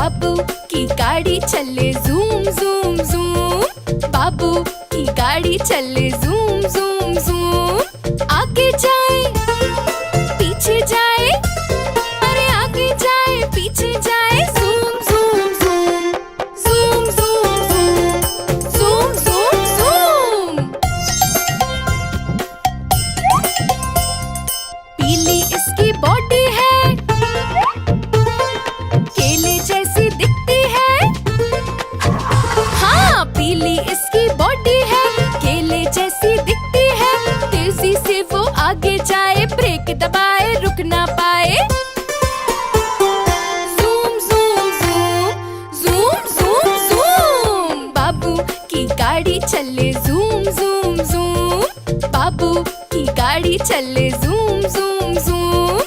बाबू की गाड़ी चले जूम जूम जूम। बाबू की गाड़ी चले जूम जूम जूम। आगे जाए पीछे जाए, अरे आगे जाए पीछे जाए, zoom zoom zoom zoom zoom zoom zoom zoom zoom. पीली इसकी बॉडी है, केले जैसी दिखती है। हाँ, पीली इसकी बॉडी है, केले जैसी दिखती है। तेजी से वो आगे जाए, ब्रेक दबाए रुक ना पाए। Zoom zoom zoom zoom zoom zoom. बाबू की गाड़ी चले जूम जूम जूम। बाबू की गाड़ी चले जूम जूम जूम।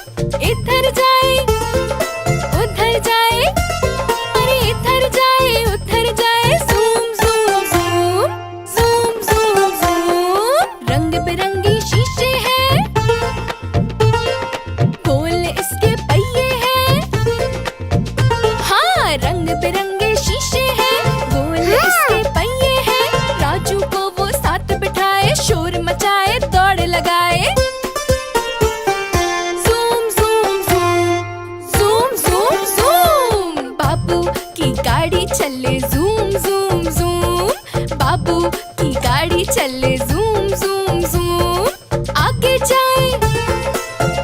इधर जाए उधर जाए, अरे इधर जाए उधर जाए, zoom zoom zoom zoom zoom zoom. रंग बिरंगी शीशे हैं, गोल इसके पहिए हैं। हाँ, रंग बिरंगे शीशे हैं, गोल इसके पहिए हैं। राजू को वो साथ बिठाए, शोर मचाए दौड़ लगाए। Zoom zoom zoom zoom zoom zoom. बाबू की गाड़ी चले जूम जूम जूम। बाबू की गाड़ी चले जूम जूम जूम। आगे जाए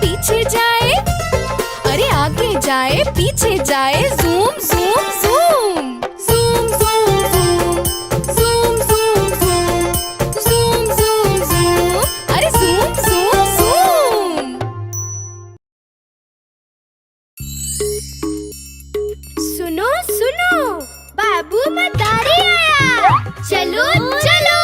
पीछे जाए, अरे आगे जाए पीछे जाए, zoom zoom zoom zoom zoom zoom zoom zoom zoom zoom zoom zoom, अरे जूम जूम जूम। सुनो सुनो, बाबू मदारी आया, चलो चलो।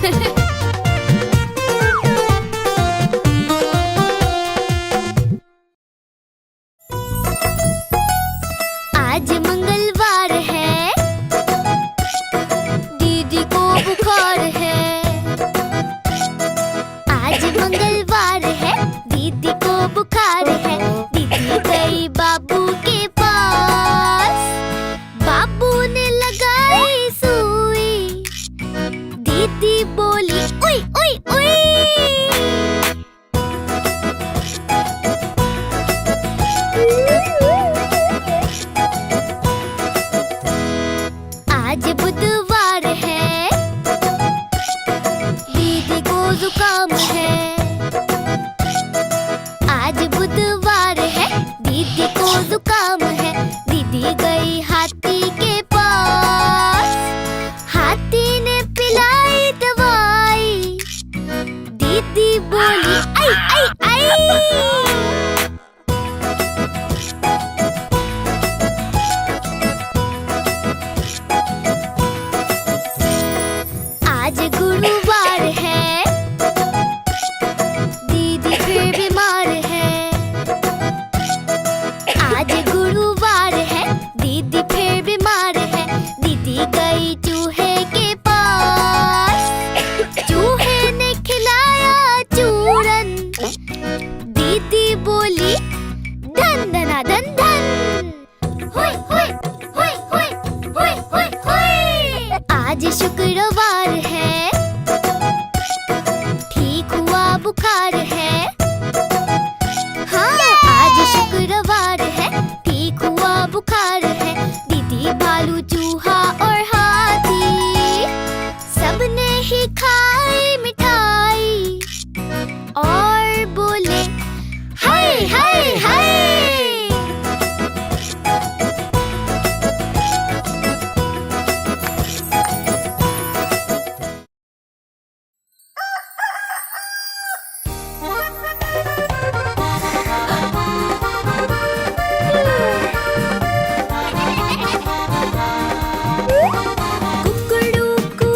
आज मंगलवार है, दीदी को बुखार है। आज मंगलवार है, दीदी को बुखार है। दीदी गई बाबू के पास, बाबू ने लगाई सुई। दीदी बोली उई उई उई। आज बुधवार है, दीदी को जुकाम है। आज बुधवार है, दीदी को जुकाम है। दीदी गई हाथी के पास, हाथी ने पिलाई दवाई। दीदी बोली आई आई आई। आज गुरुवार है, दीदी फिर बीमार है। आज गुरुवार है, दीदी फिर बीमार है। दीदी गई चूहे के पास, चूहे ने खिलाया चूरन। दीदी बोली धन धना धन धन। हुई हुई हुई हुई हुई हुई हुई। आज शुक्रवार है, ठीक हुआ बुखार है। हाँ, आज शुक्रवार है, ठीक हुआ बुखार है। दीदी भालू चूहा और हाथी सबने ही खाई मिठाई और बोले हाय हाय हाय। कुकड़ू कू,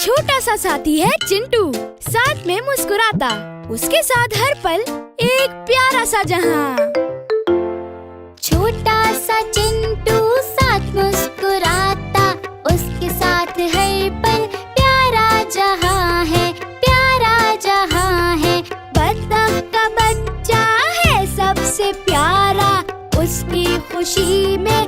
छोटा सा साथी है चिंटू, साथ में मुस्कुराता, उसके साथ हर पल एक प्यारा सा जहां। छोटा सा चिंटू साथ मुस्कुराता, उसके साथ हर पल प्यारा जहां है, प्यारा जहां है। बतख का बच्चा है सबसे प्यारा, उसकी खुशी में